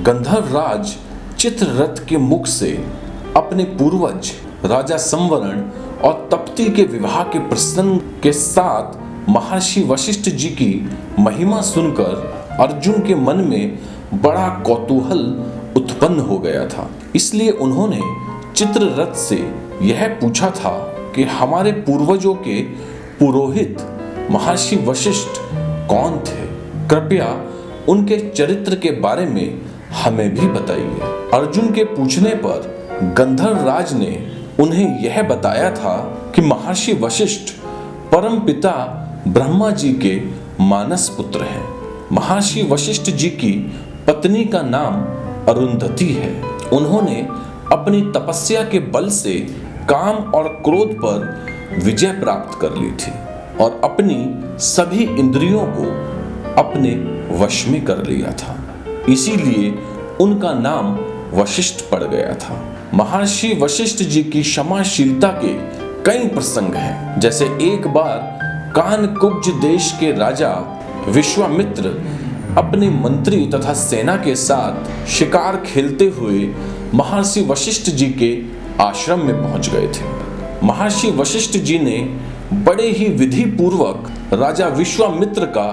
गंधर्व राज चित्ररथ के मुख से अपने पूर्वज राजा संवरण और तप्ती के विवाह के प्रसंग के साथ महर्षि वशिष्ठ जी की महिमा सुनकर अर्जुन के मन में बड़ा कौतूहल उत्पन्न हो गया था। इसलिए उन्होंने चित्ररथ से यह पूछा था कि हमारे पूर्वजों के पुरोहित महर्षि वशिष्ठ कौन थे? कृपया उनके चरित्र के बारे में हमें भी बताइए। अर्जुन के पूछने पर गंधर्व राज ने उन्हें यह बताया था कि महर्षि वशिष्ठ परम पिता ब्रह्मा जी के मानस पुत्र हैं। महर्षि वशिष्ठ जी की पत्नी का नाम अरुंधति है। उन्होंने अपनी तपस्या के बल से काम और क्रोध पर विजय प्राप्त कर ली थी और अपनी सभी इंद्रियों को अपने वश में कर लिया था। इसीलिए उनका नाम वशिष्ठ पड़ गया था। महर्षि वशिष्ठ जी की क्षमाशीलता के कई प्रसंग हैं। जैसे एक बार कानकुब्ज देश के राजा विश्वामित्र अपने मंत्री तथा सेना के साथ शिकार खेलते हुए महर्षि वशिष्ठ जी के आश्रम में पहुंच गए थे। महर्षि वशिष्ठ जी ने बड़े ही विधि पूर्वक राजा विश्वामित्र का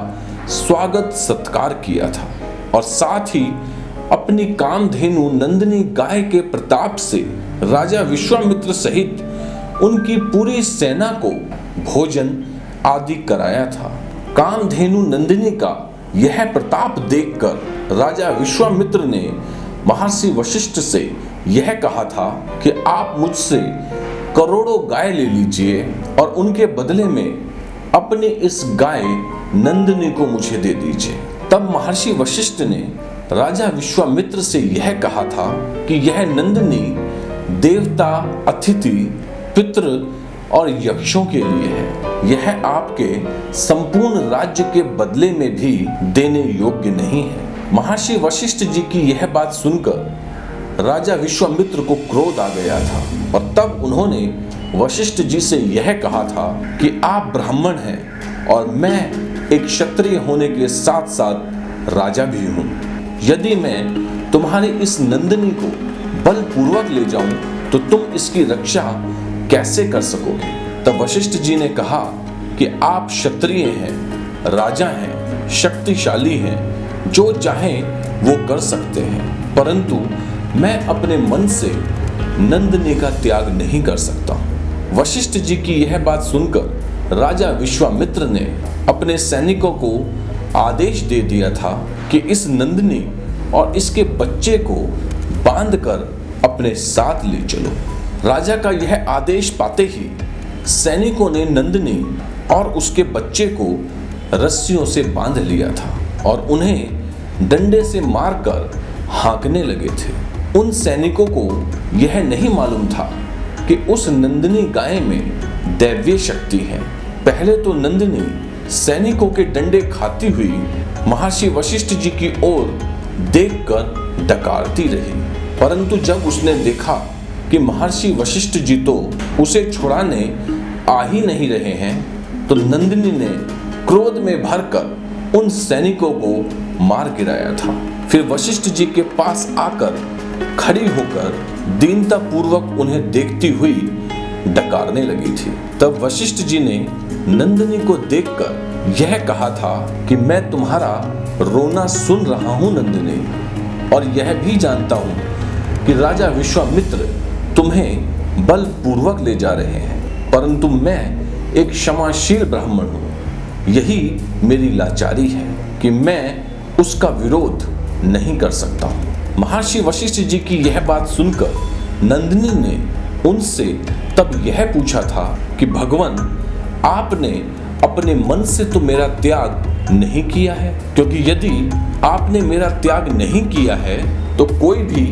स्वागत सत्कार किया था और साथ ही अपनी कामधेनु नंदिनी गाय के प्रताप से राजा विश्वामित्र सहित उनकी पूरी सेना को भोजन आदि कराया था। कामधेनु नंदिनी का यह प्रताप देखकर राजा विश्वामित्र ने महर्षि वशिष्ठ से यह कहा था कि आप मुझसे करोड़ों गाय ले लीजिए और उनके बदले में अपनी इस गाय नंदिनी को मुझे दे दीजिए। तब महर्षि वशिष्ठ ने राजा विश्वामित्र से यह कहा था कि यह नंदिनी देवता, अतिथि, पितृ और यक्षों के लिए है। यह आपके संपूर्ण राज्य के बदले में भी देने योग्य नहीं है। महर्षि वशिष्ठ जी की यह बात सुनकर राजा विश्वामित्र को क्रोध आ गया था और तब उन्होंने वशिष्ठ जी से यह कहा था कि आप ब्राह्मण हैं और मैं एक क्षत्रिय होने के साथ साथ राजा भी हूँ। यदि मैं तुम्हारी इस नंदिनी को बलपूर्वक ले जाऊं तो तुम इसकी रक्षा कैसे कर सकोगे? तब वशिष्ठ जी ने कहा कि आप क्षत्रिय हैं, राजा हैं, शक्तिशाली हैं, जो चाहें वो कर सकते हैं, परंतु मैं अपने मन से नंदिनी का त्याग नहीं कर सकता। वशिष्ठ जी की यह बात सुनकर राजा विश्वामित्र ने अपने सैनिकों को आदेश दे दिया था कि इस नंदिनी और इसके बच्चे को बांधकर अपने साथ ले चलो। राजा का यह आदेश पाते ही सैनिकों ने नंदिनी और उसके बच्चे को रस्सियों से बांध लिया था और उन्हें डंडे से मारकर हाँकने लगे थे। उन सैनिकों को यह नहीं मालूम था कि उस नंदिनी गाय में दैवीय शक्ति है। पहले तो नंदिनी सैनिकों के डंडे खाती हुई महर्षि वशिष्ठ जी की ओर देखकर डकारती रही, परंतु जब उसने देखा कि महर्षि वशिष्ठ जी तो उसे छुड़ाने आ ही नहीं रहे हैं, तो नंदिनी ने क्रोध में भरकर उन सैनिकों को मार गिराया था। फिर वशिष्ठ जी के पास आकर खड़ी होकर दीनता पूर्वक उन्हें देखती हुई डकारने लगी थी। तब वशिष्ठ जी ने नंदिनी को देखकर यह कहा था कि मैं तुम्हारा रोना सुन रहा हूं नंदिनी, और यह भी जानता हूं कि राजा विश्वामित्र तुम्हें बलपूर्वक ले जा रहे हैं, परंतु मैं एक क्षमाशील ब्राह्मण हूं। यही मेरी लाचारी है कि मैं उसका विरोध नहीं कर सकता हूं। महर्षि वशिष्ठ जी की यह बात सुनकर नंदिनी ने उनसे तब यह पूछा था कि भगवान, आपने अपने मन से तो मेरा त्याग नहीं किया है, क्योंकि यदि आपने मेरा त्याग नहीं किया है तो कोई भी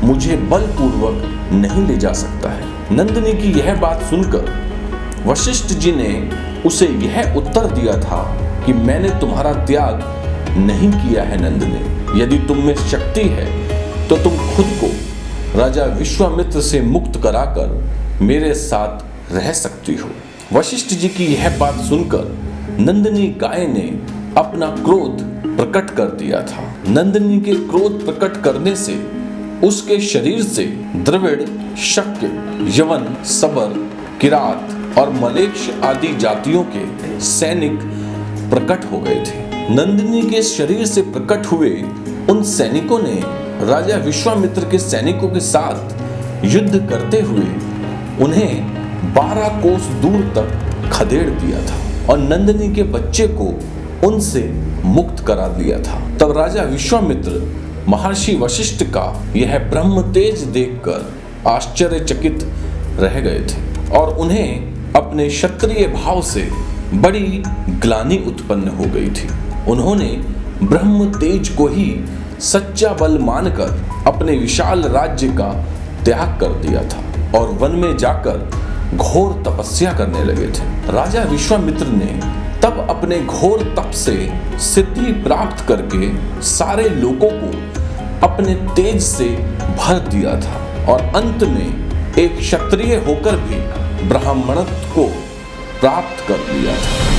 मुझे बलपूर्वक नहीं ले जा सकता है। नंदिनी की यह बात सुनकर वशिष्ठ जी ने उसे यह उत्तर दिया था कि मैंने तुम्हारा त्याग नहीं किया है नंदिनी। यदि तुम में शक्ति है तो तुम खुद को राजा विश्वामित्र से मुक्त कराकर मेरे साथ रह सकती हो। वशिष्ठ जी की यह बात सुनकर नंदिनी गाय ने अपना क्रोध प्रकट कर दिया था। नंदिनी के क्रोध प्रकट करने से उसके शरीर से द्रविड़, शक्य, यवन, सबर, किरात और मलेक्ष आदि जातियों के सैनिक प्रकट हो गए थे। नंदिनी के शरीर से प्रकट हुए उन सैनिकों ने राजा विश्वामित्र के सैनिकों के साथ युद्ध करते हुए उन्हें 12 कोस दूर तक खदेड़ दिया था और नंदिनी के बच्चे को उनसे मुक्त करा दिया था। तब राजा विश्वामित्र महर्षि वशिष्ठ का यह ब्रह्म तेज देखकर आश्चर्यचकित रह गए थे और उन्हें अपने क्षत्रिय भाव से बड़ी ग्लानि उत्पन्न हो गई थी। उन्होंने ब्रह्म तेज को ही सच्चा बल मानकर अपने विशाल राज्य का त्याग कर दिया था और वन में जाकर घोर तपस्या करने लगे थे। राजा विश्वामित्र ने तब अपने घोर तप से सिद्धि प्राप्त करके सारे लोगों को अपने तेज से भर दिया था और अंत में एक क्षत्रिय होकर भी ब्राह्मणत्व को प्राप्त कर लिया था।